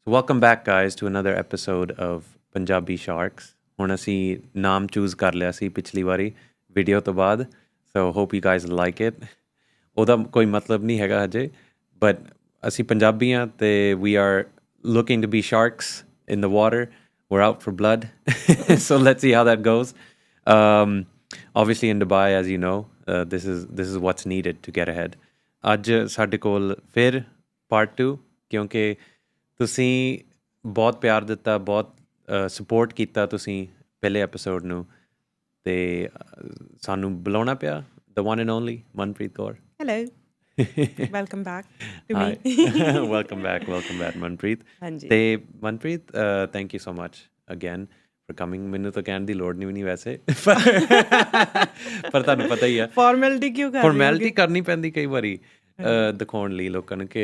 So welcome back, guys, to another episode of Punjabi Sharks. ਹੁਣ ਅਸੀਂ ਨਾਮ choose ਕਰ ਲਿਆ ਸੀ ਪਿਛਲੀ ਵਾਰੀ ਵੀਡੀਓ ਤੋਂ ਬਾਅਦ, so hope you guys like it. ਉਹਦਾ ਕੋਈ ਮਤਲਬ ਨਹੀਂ ਹੈਗਾ ਹਜੇ, ਬਟ ਅਸੀਂ ਪੰਜਾਬੀ ਹਾਂ ਤੇ we are looking to be sharks in the water. We're out for blood. So let's see how that goes. Obviously in Dubai, as you know, this is what's needed to get ahead. ਅੱਜ ਸਾਡੇ ਕੋਲ ਫਿਰ part 2, ਕਿਉਂਕਿ ਤੁਸੀਂ ਬਹੁਤ ਪਿਆਰ ਦਿੱਤਾ, ਬਹੁਤ ਸਪੋਰਟ ਕੀਤਾ ਤੁਸੀਂ ਪਹਿਲੇ ਐਪੀਸੋਡ ਨੂੰ, ਤੇ ਸਾਨੂੰ ਬੁਲਾਉਣਾ ਪਿਆ the one and only Manpreet Kaur. Hello. Welcome back to Hi. me. welcome back Manpreet. ਹਾਂਜੀ. ਤੇ Manpreet, thank you so much again for coming. ਮੈਨੂੰ ਤਾਂ ਕਹਿਣ ਦੀ ਲੋੜ ਨਹੀਂ ਵੈਸੇ, ਪਰ ਤੁਹਾਨੂੰ ਪਤਾ ਹੀ ਆ ਫਾਰਮੈਲਿਟੀ ਕਿਉਂ ਕਰ ਰਹੇ ਹੋ? ਫਾਰਮੈਲਿਟੀ ਕਰਨੀ ਪੈਂਦੀ ਕਈ ਵਾਰੀ ਦਿਖਾਉਣ ਲਈ ਲੋਕਾਂ ਨੂੰ ਕਿ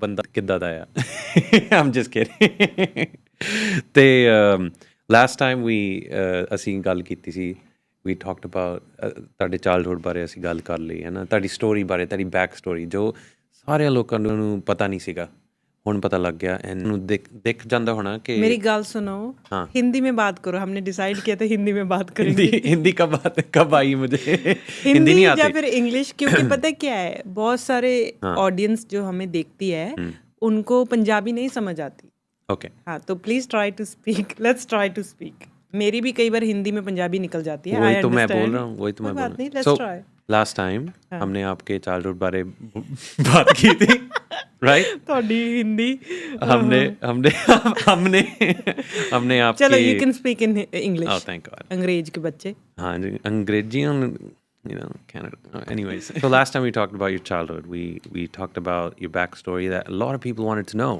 ਬੰਦਾ ਕਿੱਦਾਂ ਦਾ ਆ. I'm just kidding. ਤੇ ਲਾਸਟ ਟਾਈਮ ਅਸੀਂ ਗੱਲ ਕੀਤੀ ਸੀ, ਵੀ ਟਾਕਡ ਅਬਾਊਟ ਤੁਹਾਡੇ ਚਾਈਲਡਹੁੱਡ ਬਾਰੇ ਅਸੀਂ ਗੱਲ ਕਰ ਲਈ ਹੈ ਨਾ, ਤੁਹਾਡੀ ਸਟੋਰੀ ਬਾਰੇ, ਤੁਹਾਡੀ ਬੈਕ ਸਟੋਰੀ ਜੋ ਸਾਰਿਆਂ ਲੋਕਾਂ ਨੂੰ ਪਤਾ ਨਹੀਂ ਸੀਗਾ, ਹੁਣ ਪਤਾ लग गया. एंड दिख जाता होना कि मेरी गाल सुनो. हाँ. हिंदी में बात करो. हमने डिसाइड किया था हिंदी में बात करेंगे. हिंदी कब आई मुझे हिंदी नहीं आती या फिर इंग्लिश, क्योंकि पता है क्या है, बहुत सारे ऑडियंस जो हमें देखती है उनको पंजाबी नहीं समझ आती. ओके. हाँ, तो please try to speak. Let's try to speak. मेरी भी कई बार हिंदी में पंजाबी निकल जाती है. वही तो मैं बोल रहा हूँ, वही तो मैं बोल रहा हूँ. Let's try. लास्ट टाइम हमने आपके चाइल्डहुड बारे बात की थी, राइट? थोड़ी हिंदी हमने आपके, चलो you can speak in English. Oh thank God. अंग्रेज के बच्चे. हाँ जी, अंग्रेजी, you know, Canada. Anyways, so last time we talked about your childhood. We talked about your backstory that a lot of people wanted to know,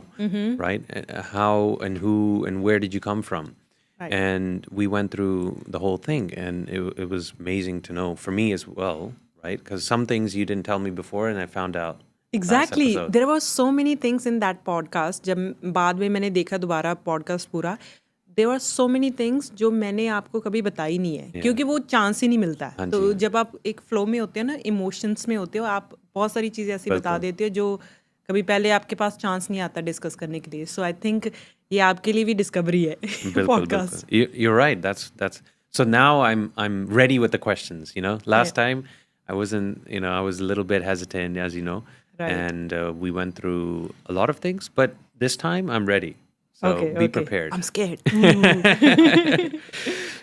right? How and who and where did you come from? Right. And we went through the whole thing, and it was amazing to know for me as well, right? Because some things you didn't tell me before, and I found out. Exactly. There were so many things in that podcast. जब बाद में मैंने देखा दोबारा podcast पूरा, there were so many things जो मैंने आपको कभी बताई नहीं है, क्योंकि वो चांस ही नहीं मिलता है. तो जब आप एक फ्लो में होते हो ना, इमोशंस में होते हो, आप बहुत सारी चीज़ें ऐसी बता देते हो जो कभी पहले आपके पास चांस नहीं आता डिस्कस करने के लिए. सो आई थिंक ये आपके लिए भी डिस्कवरी है podcast. You're right. That's so now I'm ready with the questions, you know. Last time I wasn't, you know, I was a little bit hesitant, as you know. Right. And we went through a lot of things, but this time I'm ready. So be prepared. I'm scared.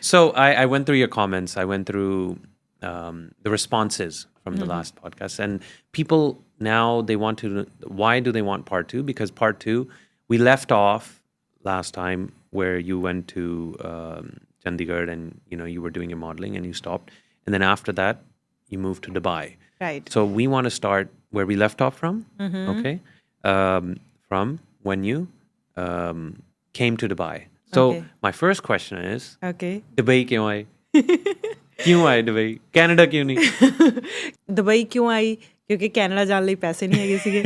So I went through your comments. I went through the responses from the last podcast. And people now, they want to, why do they want part 2? Because part 2, we left off last time where you went to Chandigarh and, you know, you were doing your modeling and you stopped. And then after that, you moved to Dubai. Right. So we want to start where we left off from, okay? From when you came to Dubai. So my first question is, Okay. Dubai क्यों आए? क्यों आए Dubai? Canada क्यों नहीं? Dubai क्यों आई? क्योंकि Canada जाने ਲਈ ਪੈਸੇ ਨਹੀਂ ਹੈਗੇ ਸੀਗੇ.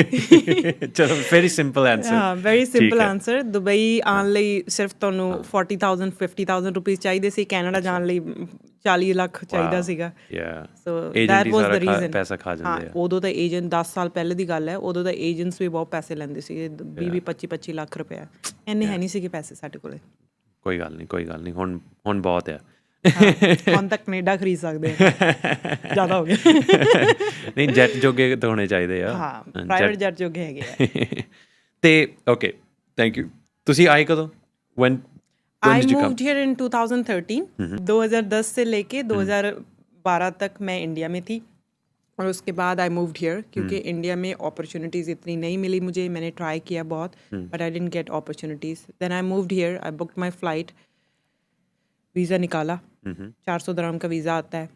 ਚਲੋ very simple answer. ਹਾਂ, very simple answer. ਦੁਬਈ ਆਉਣ ਲਈ ਸਿਰਫ ਤੁਹਾਨੂੰ 40,000 50,000 ਰੁਪਏ ਚਾਹੀਦੇ ਸੀ. ਕਨਾਡਾ ਜਾਣ ਲਈ 40 ਲੱਖ ਚਾਹੀਦਾ ਸੀਗਾ. So that was the reason. ਪੈਸਾ ਖਾ ਜਾਂਦੇ ਆ. ਉਦੋਂ ਤਾਂ ਏਜੰਟ 10 ਸਾਲ ਪਹਿਲੇ ਦੀ ਗੱਲ ਹੈ, ਉਦੋਂ ਤਾਂ ਏਜੰਟਸ ਵੀ ਬਹੁਤ ਪੈਸੇ ਲੈਂਦੇ ਸੀਗੇ, 20-25 ਲੱਖ ਰੁਪਏ. ਇੰਨੇ ਹੈ ਨਹੀਂ ਸੀਗੇ ਪੈਸੇ ਸਾਡੇ ਕੋਲੇ. ਕੋਈ ਗੱਲ ਨਹੀਂ ਹੁਣ ਬਹੁਤ ਹੈ. ਹੁਣ ਤੱਕ ਕੈਨੇਡਾ ਖਰੀਦ ਸਕਦੇ ਆ. ਜ਼ਿਆਦਾ ਹੋ ਗਿਆ. ਨਹੀਂ, ਜੈਟ ਜੋਗੇ ਤਾਂ ਹੋਣੇ ਚਾਹੀਦੇ ਆ. ਹਾਂ, ਪ੍ਰਾਈਵੇਟ ਜੈਟ ਜੋਗੇ ਹੈਗੇ ਆ. ਤੇ ਓਕੇ, ਥੈਂਕ ਯੂ. ਤੁਸੀਂ ਆਏ ਕਦੋਂ? when I did you come? moved here in 2013. 2010 से लेके 2012 तक मैं इंडिया में थी, और उसके बाद आई मूव्ड हियर क्योंकि इंडिया में अपॉर्चुनिटीज़ इतनी नहीं मिली मुझे. मैंने ट्राई किया बहुत, but I didn't get opportunities. Then I moved here. I booked my flight, visa निकाला. 400 dirham का वीज़ा आता है.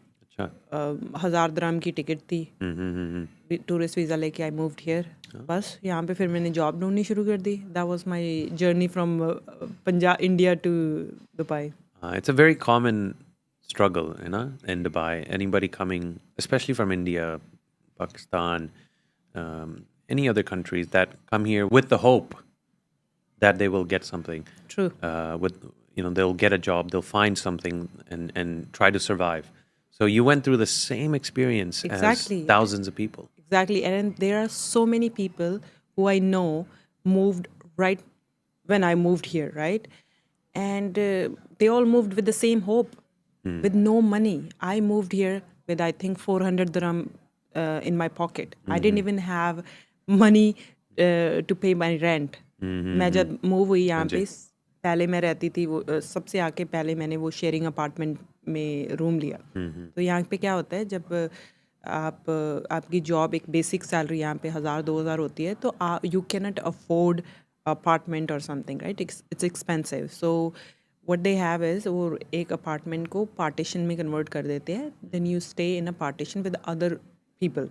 1000 dirham की टिकट थी. टूरिस्ट वीज़ा लेके आई मूव्ड हियर. बस यहाँ पे फिर मैंने जॉब ढूंढनी शुरू कर दी. That was my journey from Punjab India to Dubai. It's a very common struggle, you know, in Dubai. Anybody coming, especially from India, Pakistan, any other countries that come here with the hope that they will get something. True. With, you know, they'll get a job, they'll find something and try to survive. So you went through the same experience Exactly. as thousands of people. Exactly. And there are so many people who I know moved right when I moved here, right? And they all moved with the same hope, with no money. I moved here with, I think, 400 dirham in my pocket. I didn't even have money to pay my rent. मैं जब move हुई यहाँ पे, पहले मैं रहती थी वो सबसे आके पहले मैंने वो शेयरिंग अपार्टमेंट में रूम लिया. तो यहाँ पे क्या होता है, जब आपकी जॉब एक बेसिक सैलरी यहाँ पे 1,000-2,000 होती है, तो you can not afford apartment और something, right? It's expensive. So what they have is, वो एक अपार्टमेंट को पार्टीशन में कन्वर्ट कर देते हैं. Then you stay in a partition with other people.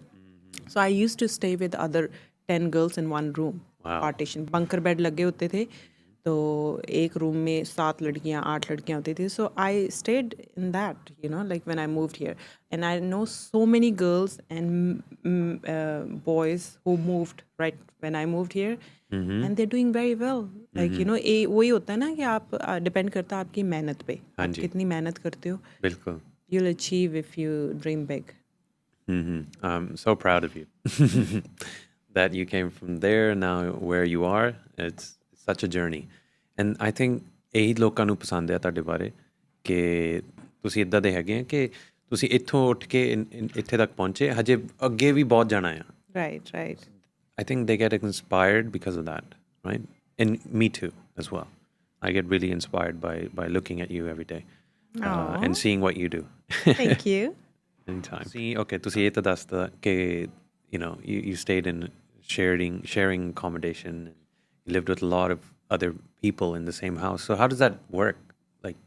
So I used to stay with other 10 girls in one room. Partition, bunker bed लगे होते थे, तो एक रूम में 7 लड़कियां 8 लड़कियां होती थी. So I stayed in that, you know, like when I moved here. And I know so many girls and boys who moved right when I moved here, and they are doing very well. Like, you know, वही होता है ना कि आप depend करता है आपकी मेहनत पे, आप कितनी मेहनत करते हो. बिल्कुल. You will achieve if you dream big. I'm so proud of you that you came from there now where you are. It's such a journey. And I think ਇਹੀ ਲੋਕਾਂ ਨੂੰ ਪਸੰਦ ਹੈ ਤੁਹਾਡੇ ਬਾਰੇ ਕਿ ਤੁਸੀਂ ਇੱਦਾਂ ਦੇ ਹੈਗੇ ਆ ਕਿ ਤੁਸੀਂ ਇੱਥੋਂ ਉੱਠ ਕੇ ਇੱਥੇ ਤੱਕ ਪਹੁੰਚੇ, ਹਜੇ ਅੱਗੇ ਵੀ ਬਹੁਤ ਜਾਣਾ ਆ. Right, right. I think they get inspired because of that, right? And me too as well. I get really inspired by looking at you every day and seeing what you do. Thank you. Anytime. See, okay, ਤੁਸੀਂ ਇਹ ਤਾਂ ਦੱਸਦਾ ਕਿ you know you stayed in sharing accommodation, and you lived with a lot of other people in the same house. So how does that work, like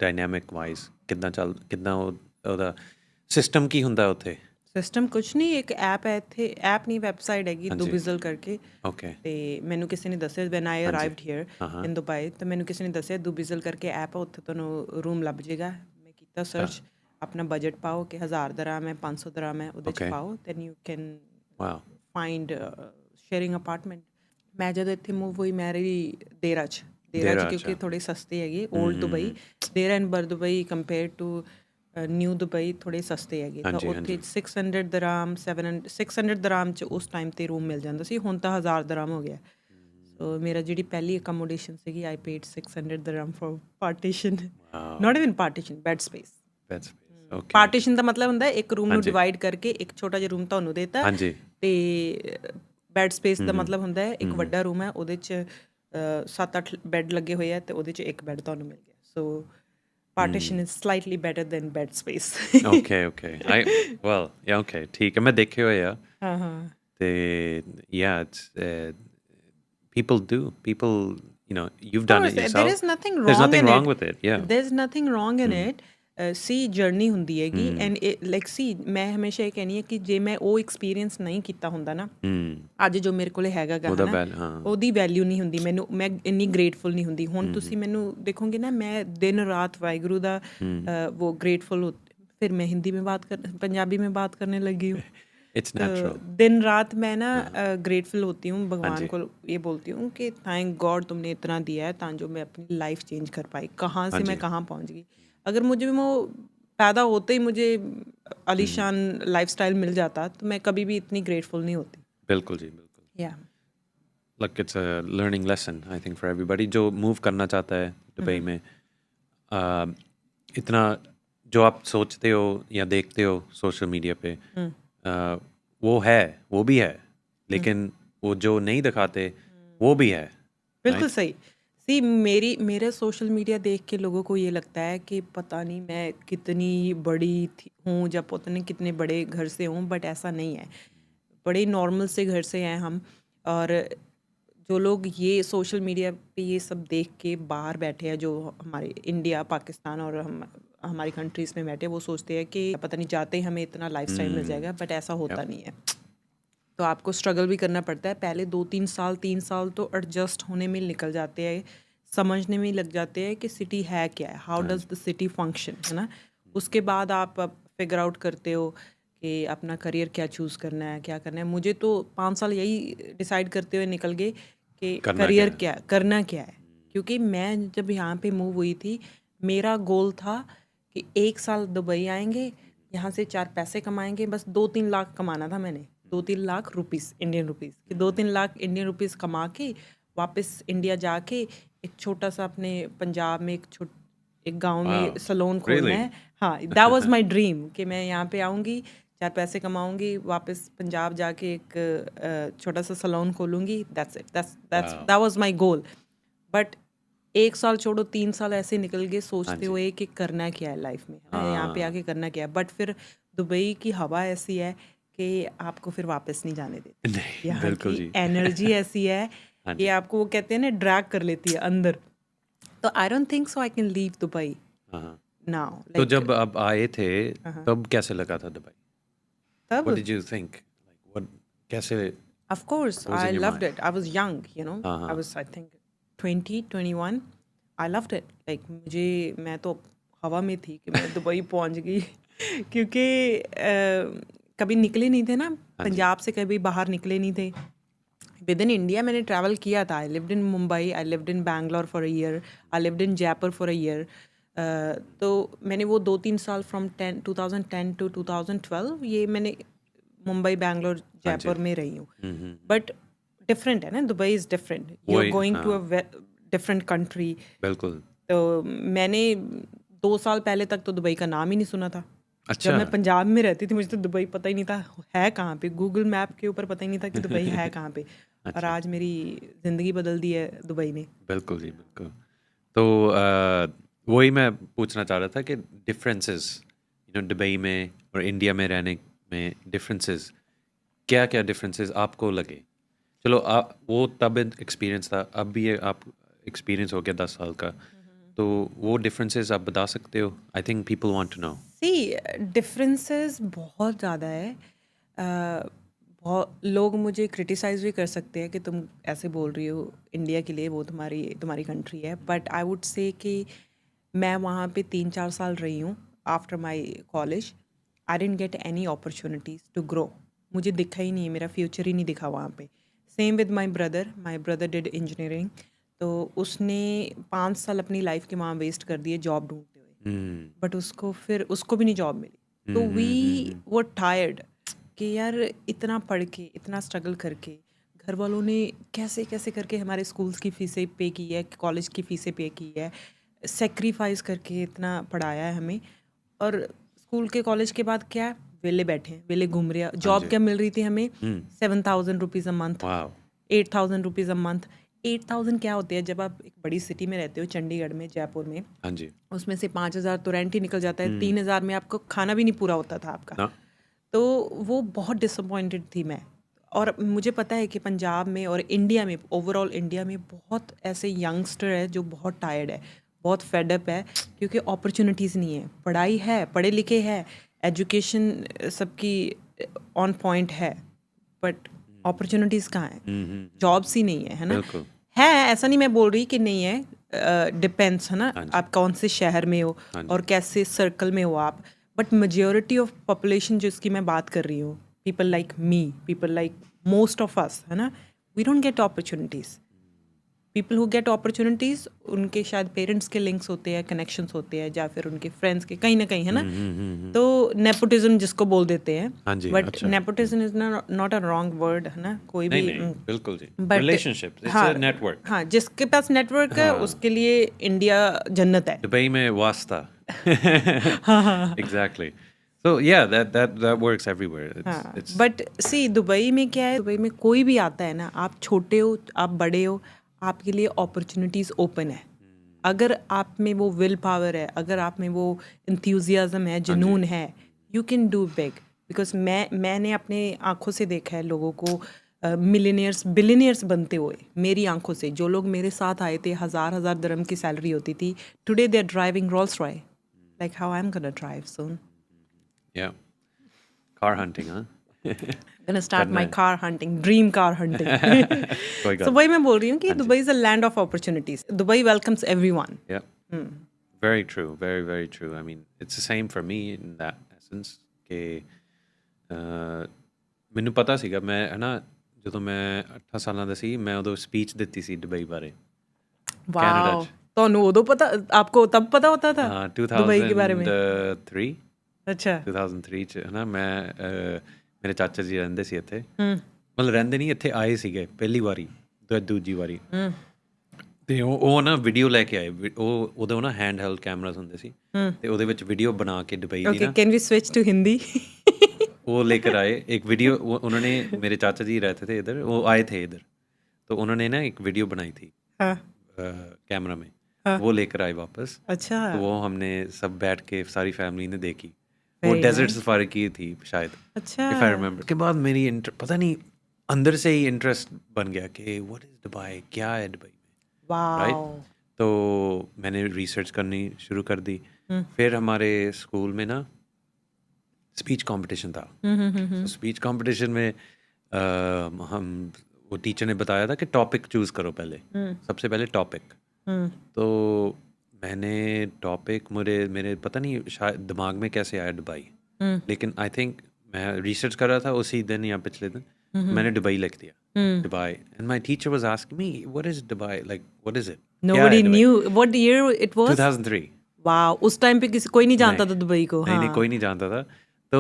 dynamic wise? ਕਿੱਦਾਂ ਉਹਦਾ system ਕੀ ਹੁੰਦਾ ਉੱਥੇ? System ਕੁਛ ਨਹੀਂ, ਇੱਕ ਐਪ ਹੈ ਇੱਥੇ, app ਨਹੀਂ ਵੈਬਸਾਈਟ ਹੈਗੀ, ਦੁਬਿਜ਼ਲ ਕਰਕੇ. ਓਕੇ. ਤੇ ਮੈਨੂੰ ਕਿਸੇ ਨੇ ਦੱਸਿਆ van I arrived hair in Dubai, ਤਾਂ ਮੈਨੂੰ ਕਿਸੇ ਨੇ ਦੱਸਿਆ ਦੁਬਿਜ਼ਲ ਕਰਕੇ ਐਪ ਹੈ, ਉੱਥੇ ਤੁਹਾਨੂੰ ਰੂਮ ਲੱਭ ਜਾਏਗਾ. ਮੈਂ ਕੀਤਾ ਸਰਚ, अपना बजट पाओ कि 1,000 दराम है, 500 दराम है, उधर पाओ, then you can find sharing apartment. मैं जब इतने मूव हुई मेरी देरा क्योंकि थोड़े सस्ते हैगे. Old Dubai, Deira and Bur Dubai compare to new Dubai थोड़े सस्ते हैगे. तो उत्थे 600 दराम 600 दराम च उस टाइम ते रूम मिल जाता सी. हुण तां 1,000 दराम हो गया. सो मेरा जिहड़ी पहली अकोमोडेशन सीगी, I paid 600 dirham for partition. Not even partition, bed space. Partition ਦਾ ਮਤਲਬ ਹੁੰਦਾ ਇੱਕ ਰੂਮ ਨੂੰ ਡਿਵਾਈਡ ਕਰਕੇ ਇੱਕ ਛੋਟਾ ਜਿਹਾ ਰੂਮ ਤੁਹਾਨੂੰ ਦੇਤਾ, ਤੇ ਬੈੱਡ ਸਪੇਸ ਦਾ ਮਤਲਬ ਹੁੰਦਾ ਹੈ ਇੱਕ ਵੱਡਾ ਰੂਮ ਹੈ, ਉਹਦੇ 'ਚ 7-8 ਬੈੱਡ ਲੱਗੇ ਹੋਏ ਆ, ਤੇ ਉਹਦੇ 'ਚ ਇੱਕ ਬੈੱਡ ਤੁਹਾਨੂੰ ਮਿਲ ਗਿਆ. So partition is slightly better than bed space. Okay okay ਠੀਕ ਹੈ, ਮੈਂ ਦੇਖੇ ਹੋਏ ਆ. ਤੇ it's people you know, you've done it yourself. There is nothing wrong with it. Yeah, there's nothing wrong in it. C journey ਹੁੰਦੀ ਹੈਗੀ. And like ਸੀ, ਮੈਂ ਹਮੇਸ਼ਾ ਇਹ ਕਹਿੰਦੀ ਹਾਂ ਕਿ ਜੇ ਮੈਂ ਉਹ ਐਕਸਪੀਰੀਅੰਸ ਨਹੀਂ ਕੀਤਾ ਹੁੰਦਾ ਨਾ, ਅੱਜ ਜੋ ਮੇਰੇ ਕੋਲ ਹੈਗਾ ਗਾ ਨਾ, ਉਹਦੀ ਵੈਲਿਊ ਨਹੀਂ ਹੁੰਦੀ ਮੈਨੂੰ, ਮੈਂ ਇੰਨੀ ਗ੍ਰੇਟਫੁਲ ਨਹੀਂ ਹੁੰਦੀ. ਹੁਣ ਤੁਸੀਂ ਮੈਨੂੰ ਦੇਖੋਗੇ ਨਾ, ਮੈਂ ਦਿਨ ਰਾਤ ਵਾਹਿਗੁਰੂ ਦਾ वो ग्रेटफुल. फिर मैं हिंदी में पंजाबी में बात करने लगी हूँ. It's natural. दिन रात मैं ना ग्रेटफुल होती हूँ, भगवान को ये बोलती हूँ कि थैंक गॉड तुमने इतना दिया है, ताकि मैं अपनी लाइफ चेंज कर पाई. कहाँ से मैं कहाँ पहुँच गई. अगर मुझे वो पैदा होते ही मुझे आलीशान लाइफस्टाइल मिल जाता, तो मैं कभी भी इतनी ग्रेटफुल नहीं होती. बिल्कुल जी, बिल्कुल. Yeah. Like it's a learning lesson, I think, for everybody जो मूव करना चाहता है दुबई में. इतना जो आप सोचते हो या देखते हो सोशल मीडिया पे, वो भी है, लेकिन वो जो नहीं दिखाते वो भी है. बिल्कुल सही. सी मेरा सोशल मीडिया देख के लोगों को ये लगता है कि पता नहीं मैं कितनी बड़ी हूँ, या पता नहीं कितने बड़े घर से हूँ, बट ऐसा नहीं है. बड़े नॉर्मल से घर से हैं हम. और जो लोग ये सोशल मीडिया पे ये सब देख के बाहर बैठे हैं, जो हमारे इंडिया, पाकिस्तान और हमारी कंट्रीज़ में बैठे, वो सोचते हैं कि पता नहीं जाते हमें इतना लाइफस्टाइल मिल जाएगा, बट ऐसा होता नहीं है. तो आपको स्ट्रगल भी करना पड़ता है. पहले 2-3 साल 3 साल तो एडजस्ट होने में निकल जाते हैं, समझने में लग जाते हैं कि सिटी है क्या है, how does the city function, है ना. उसके बाद आप फिगर आउट करते हो कि अपना करियर क्या चूज़ करना है, क्या करना है. मुझे तो 5 साल यही डिसाइड करते हुए निकल गए कि करियर क्या करना क्या है. क्योंकि मैं जब यहाँ पे मूव हुई थी, मेरा गोल था कि 1 साल दुबई आएंगे, यहाँ से 4 पैसे कमाएंगे. बस 2-3 लाख कमाना था मैंने, 2-3 लाख रुपीज़, इंडियन रुपीज़, कि 2-3 लाख इंडियन रुपीज़ कमा के वापस इंडिया जाके एक छोटा सा अपने पंजाब में एक गांव में सलोन खोलना है। हाँ, दैट वाज माय ड्रीम कि मैं यहाँ पे आऊँगी, 4 पैसे कमाऊँगी, वापस पंजाब जाके एक छोटा सा सलोन खोलूँगी। That's it, that was my goal. But 1 साल छोड़ो 3 साल ऐसे निकल गए सोचते हुए कि करना क्या है लाइफ में, है ना, यहाँ पे आके करना क्या है। बट फिर दुबई की हवा ऐसी है कि आपको फिर वापस नहीं जाने देती। यहाँ की एनर्जी ऐसी है कि आपको, वो कहते हैं ना, ड्रैग कर लेती है अंदर। तो I don't think so I can leave Dubai now. तो जब आप आए थे तब कैसे लगा था दुबई? तब what did you think, like what, कैसे? Of course I loved it. I was young, you know, I was I think 21। I loved it. Like मैं तो हवा में थी कि मैं दुबई पहुंच गई क्योंकि कभी निकले नहीं थे ना पंजाब से, कभी बाहर निकले नहीं थे। विद इन इंडिया मैंने ट्रैवल किया था। I lived in Mumbai, I lived in Bangalore for a year, I lived in Jaipur for a year. तो मैंने वो 2-3 साल फ्रॉम 2010 टू 2012 ये मैंने मुंबई, बैंगलोर, जयपुर में रही हूँ। बट डिफरेंट है ना, Dubai is different. You are going to a different country. बिल्कुल। तो मैंने 2 साल पहले तक तो दुबई का नाम ही नहीं सुना था। अच्छा। जब मैं पंजाब में रहती थी मुझे तो दुबई पता ही नहीं था है कहाँ पे। गूगल मैप के ऊपर पता ही नहीं था कि दुबई है कहाँ पे। और आज मेरी ज़िंदगी बदल दी है दुबई ने। बिल्कुल जी, बिल्कुल। तो वही मैं पूछना चाह रहा था कि डिफरेंसेस, यू नो, दुबई में और इंडिया में रहने में डिफरेंसेस, क्या क्या डिफरेंसेस आपको लगे? चलो वो तब एक्सपीरियंस था, अब भी ये आप एक्सपीरियंस हो गया 10 साल का, तो वो डिफरेंसेस आप बता सकते हो? I think people want to know. See differences बहुत ज़्यादा है। बहुत लोग मुझे क्रिटिसाइज़ भी कर सकते हैं कि तुम ऐसे बोल रही हो इंडिया के लिए, वो तुम्हारी कंट्री है। बट आई वुड से कि मैं वहाँ पे 3-4 साल रही हूँ after my college. I didn't get any opportunities to grow. मुझे दिखा ही नहीं, मेरा फ्यूचर ही नहीं दिखा वहाँ पे। Same with my brother did engineering. तो उसने 5 साल अपनी लाइफ के वहाँ वेस्ट कर दिए जॉब ढूंढते हुए। बट उसको भी नहीं जॉब मिली। तो वी वर टायर्ड कि यार इतना पढ़ के, इतना स्ट्रगल करके, घर वालों ने कैसे कैसे करके हमारे स्कूल्स की फ़ीसें पे की है, कॉलेज की फ़ीसें पे की है, सेक्रीफाइस करके इतना पढ़ाया है हमें। और स्कूल के कॉलेज के बाद क्या है, वेले बैठे हैं, वेले घूम रहे हैं। जॉब क्या मिल रही थी हमें? 7,000 rupees a month, 8,000 rupees a month. 8,000 क्या होते हैं जब आप एक बड़ी सिटी में रहते हो, चंडीगढ़ में, जयपुर में। हाँ जी। उसमें से 5,000 तो रेंट ही निकल जाता है। 3,000 में आपको खाना भी नहीं पूरा होता था आपका। तो वो बहुत डिसअपॉइंटेड थी मैं। और मुझे पता है कि पंजाब में और इंडिया में, ओवरऑल इंडिया में बहुत ऐसे यंगस्टर है जो बहुत टायर्ड है, बहुत फेडअप है, क्योंकि अपॉर्चुनिटीज़ नहीं है। पढ़ाई है, पढ़े लिखे है, एजुकेशन सबकी ऑन पॉइंट है, बट अपॉर्चुनिटीज़ कहाँ हैं? जॉब्स ही नहीं है ना। है, ऐसा नहीं मैं बोल रही कि नहीं है, डिपेंड्स, है ना, आप कौन से शहर में हो और कैसे सर्कल में हो आप। बट मेजॉरिटी ऑफ पॉपुलेशन जिसकी मैं बात कर रही हूँ, people like me, people like most of us, है ना, we don't get opportunities. People who get opportunities, उनके शायद पेरेंट्स के लिंक्स होते हैं, कनेक्शंस होते हैं, या फिर उनके फ्रेंड्स के, कहीं ना कहीं, है ना। तो नेपोटिज्म जिसको बोल देते हैं, but nepotism is not a wrong word, है ना। कोई भी बिल्कुल जी, रिलेशनशिप, इट्स अ नेटवर्क। हाँ, जिसके पास नेटवर्क है उसके लिए इंडिया जन्नत है। दुबई में वास्ता। Exactly. So yeah, that works everywhere. But see, Dubai में क्या है, दुबई में कोई भी आता है ना, आप छोटे हो, आप बड़े हो, आपके लिए अपॉर्चुनिटीज़ ओपन है। अगर आप में वो विल पावर है, अगर आप में वो इंथ्यूजियाज्म है, जुनून है, you can do big. Because मैंने अपने आँखों से देखा है लोगों को मिलियनियर्स, बिलियनियर्स बनते हुए, मेरी आंखों से। जो लोग मेरे साथ आए थे, 1,000 दिरहम की सैलरी होती थी, today they are driving Rolls Royce, like how I am gonna drive soon. Yeah. Car hunting, huh? Gonna start my car hunting, dream car hunting. So वही मैं बोल रही हूँ कि Dubai is a land of opportunities. Dubai welcomes everyone. Yeah. Very true. Very, very true. I mean, it's the same for me in that essence. कि ਮੈਨੂੰ ਪਤਾ ਸੀਗਾ, ਮੈਂ ਹੈ ਨਾ, ਜਦੋਂ ਮੈਂ 8 ਸਾਲਾਂ ਦਾ ਸੀ, ਮੈਂ ਉਦੋਂ ਸਪੀਚ ਦਿੱਤੀ ਸੀ ਦੁਬਈ ਬਾਰੇ, ਕੈਨੇਡਾ 'ਚ। ਤੁਹਾਨੂੰ ਉਦੋਂ ਪਤਾ, आपको तब पता होता था दुबई के बारे में? 2003। अच्छा। 2003 ਚ, ਹੈ ਨਾ, ਮੈਂ ਮੇਰੇ ਚਾਚਾ ਜੀ ਰਹਿੰਦੇ ਸੀ ਇੱਥੇ, ਮਤਲਬ ਰਹਿੰਦੇ ਨਹੀਂ, ਇੱਥੇ ਆਏ ਸੀਗੇ ਪਹਿਲੀ ਵਾਰੀ ਦੂਜੀ ਵਾਰੀ ਤੇ ਉਹ ਨਾ ਵੀਡੀਓ ਲੈ ਕੇ ਆਏ ਉਹ ਉਦੋਂ ਨਾ ਹੈਂਡ ਹੈਲਡ ਕੈਮਰਾਸ ਹੁੰਦੇ ਸੀ ਤੇ ਉਹਦੇ ਵਿੱਚ ਵੀਡੀਓ ਬਣਾ ਕੇ ਦੁਬਈ ਦੀ ओके ਨਾ can we switch to Hindi वो लेकर आए एक वीडियो उन्होंने मेरे चाचा जी रहते थे इधर वो आए थे इधर तो उन्होंने ना एक वीडियो बनाई थी हाँ कैमरा में वो लेकर आए वापस अच्छा तो वो हमने सब बैठ के सारी फैमिली ने देखी वो Very डेजर्ट nice. सफारी की थी शायद अच्छा इफ आई रिमेम्बर के बाद मेरी पता नहीं अंदर से ही इंटरेस्ट बन गया कि व्हाट इज दुबई क्या है दुबई में राइट वाओ तो मैंने रिसर्च करनी शुरू कर दी फिर हमारे स्कूल में ना स्पीच कंपटीशन था तो स्पीच कंपटीशन में हम वो टीचर ने बताया था कि टॉपिक चूज करो पहले सबसे पहले टॉपिक तो मैंने टॉपिक मेरे पता नहीं शायद दिमाग में कैसे आया दुबई लेकिन आई थिंक मैं रिसर्च कर रहा था उसी दिन या पिछले दिन मैंने दुबई लिख दिया Dubai and my teacher was asking me what is Dubai like what is it nobody knew what year it was 2003 wow उस टाइम पे किसी कोई नहीं जानता था दुबई को नहीं कोई नहीं जानता था तो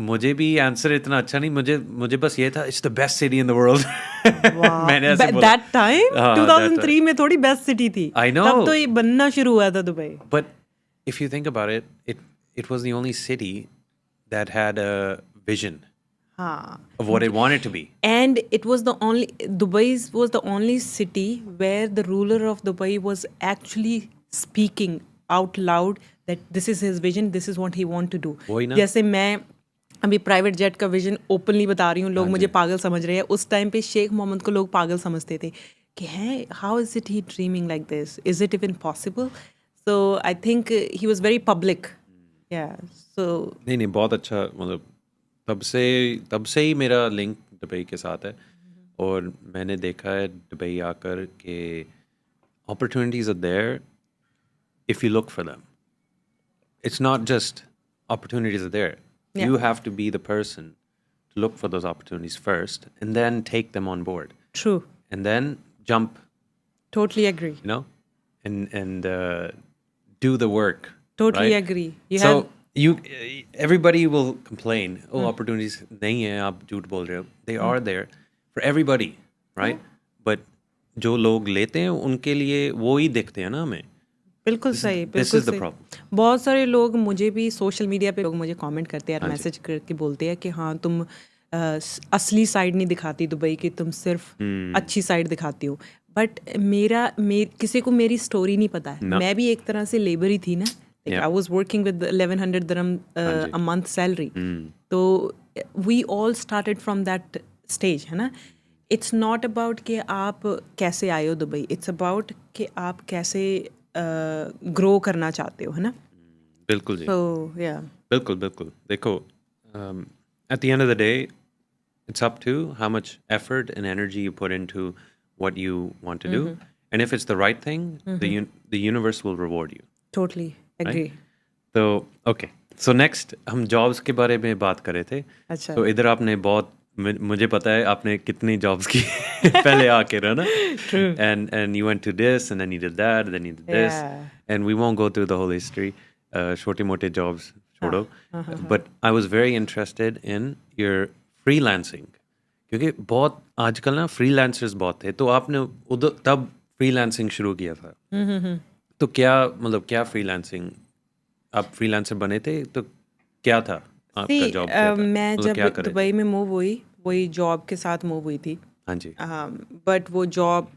मुझे भी आंसर इतना अच्छा नहीं मुझे बस ये था it's the best city in the world मैंने ऐसे बोला दैट टाइम हाँ, 2003 में थोड़ी बेस्ट सिटी थी I know. तब तो ये बनना शुरू हुआ था Dubai but if you think about it was the only city that had a vision हाँ of what it wanted to be and it was the only Dubai was the only city where the ruler of Dubai was actually speaking out loud that this is his vision, this is what he want to do. वही ना। जैसे मैं अभी private jet का vision openly बता रही हूँ लोग मुझे पागल समझ रहे हैं उस टाइम पे शेख मोहम्मद को लोग पागल समझते थे कि हैं how is it he dreaming like this is it even possible so I think he was very public या सो नहीं बहुत अच्छा मतलब तब से ही मेरा लिंक दुबई के साथ है और मैंने देखा है दुबई आकर के opportunities are there if you look for them. It's not just opportunities are there. Yeah. You have to be the person to look for those opportunities first and then take them on board true and then jump, totally agree you know, and do the work. totally right? agree you So have everybody will complain, oh, opportunities nahi hai, aap jhoot bol rahe ho. They are there for everybody, right? But जो लोग लेते हैं उनके लिए वो ही दिखते हैं ना हमें. बिल्कुल सही This बिल्कुल is the सही problem. बहुत सारे लोग मुझे भी सोशल मीडिया पे लोग मुझे कमेंट करते हैं और मैसेज करके बोलते हैं कि हाँ तुम असली साइड नहीं दिखाती दुबई की तुम सिर्फ अच्छी साइड दिखाती हो बट किसी को मेरी स्टोरी नहीं पता है मैं भी एक तरह से लेबर ही थी ना I was working with 1100 dirham a month salary तो we all started from that stage है ना इट्स नॉट अबाउट कि आप कैसे आए हो दुबई इट्स अबाउट कि आप कैसे ग्रो करना चाहते हो है ना बिल्कुल जी तो या बिल्कुल देखो at the end of the day it's up to how much effort and energy you put into what you want to do and if it's the right thing the universe will reward you totally agree तो okay so next हम jobs के बारे में बात कर रहे थे अच्छा तो इधर आपने बहुत मुझे पता है आपने कितनी जॉब्स की पहले आके रहा ना and you went to this and then you did that and then you did this and we won't go through the whole history छोटे मोटे जॉब्स छोड़ो but I was very interested in your freelancing क्योंकि बहुत आजकल ना freelancers बहुत थे तो आपने उधर तब फ्रीलांसिंग शुरू किया था तो क्या मतलब क्या फ्रीलांसिंग आप फ्रीलांसर बने थे तो क्या था आपका जॉब मैं जब दुबई में मूव हुई वही जॉब के साथ मूव हुई थी हाँ जी बट वो जॉब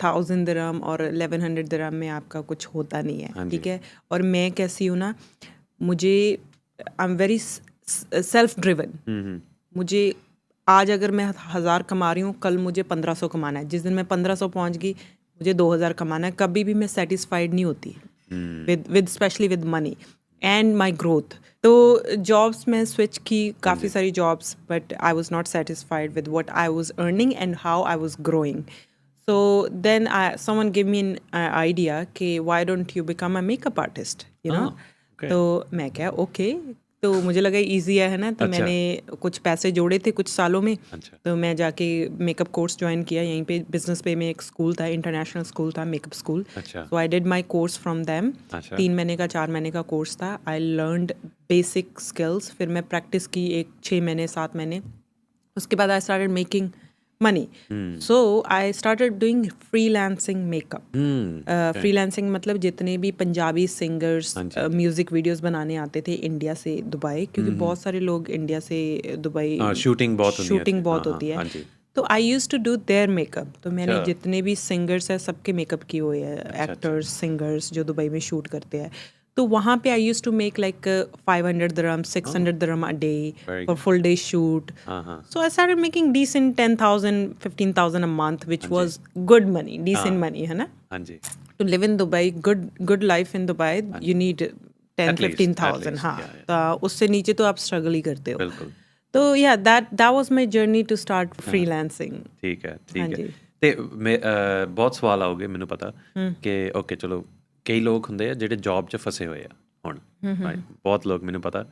1000 dirham और 1100 dirham में आपका कुछ होता नहीं है ठीक है और मैं कैसी हूँ ना मुझे I am very self driven मुझे आज अगर मैं 1000 कमा रही हूँ कल मुझे 1500 कमाना है जिस दिन मैं 1500 पहुँच गई मुझे 2000 कमाना है कभी भी मैं सेटिस्फाइड नहीं होती with specially with money and my growth तो जॉब्स में स्विच की काफ़ी सारी jobs but I was not satisfied with what I was earning and how I was growing so then someone give me an idea कि why don't you become a makeup artist you know तो मैं क्या okay तो मुझे लगा easy है ना तो मैंने कुछ पैसे जोड़े थे कुछ सालों में तो मैं जाके मेकअप कोर्स ज्वाइन किया यहीं पे बिजनेस पे में एक स्कूल था इंटरनेशनल स्कूल था makeup school so I did my course from them 3 महीने का 4 महीने का कोर्स था आई लर्नड बेसिक स्किल्स फिर मैं प्रैक्टिस की 6 महीने 7 महीने उसके बाद I started making money. So I started doing freelancing makeup. Freelancing मतलब जितने भी पंजाबी सिंगर्स म्यूजिक वीडियोस बनाने आते थे इंडिया से दुबई, क्योंकि बहुत सारे लोग इंडिया से दुबई शूटिंग बहुत होती है, तो I use to do their makeup. तो मैंने जितने भी सिंगर्स हैं सबके मेकअप किए हुए हैं, एक्टर्स सिंगर्स जो दुबई में शूट करते हैं. तो वहाँ पे I use to make like 500 dirham, 600 dirham a day for full day shoot. So I started making decent 10,000, 15,000 a month, which was good money, decent money, है ना? To live in Dubai, good life in Dubai, you need 10-15,000. हाँ, तो उससे नीचे तो आप struggle ही करते हो. तो yeah, that was my journey to start freelancing. ठीक है. ਤੇ ਬਹੁਤ ਸਵਾਲ ਆਉਗੇ ਮੈਨੂੰ ਪਤਾ ਕਿ ਓਕੇ ਚਲੋ ਕਈ ਲੋਕ ਹੁੰਦੇ ਆ ਜਿਹੜੇ ਜੌਬ 'ਚ ਫਸੇ ਹੋਏ ਆ ਹੁਣ, ਬਹੁਤ ਲੋਕ ਮੈਨੂੰ ਪਤਾ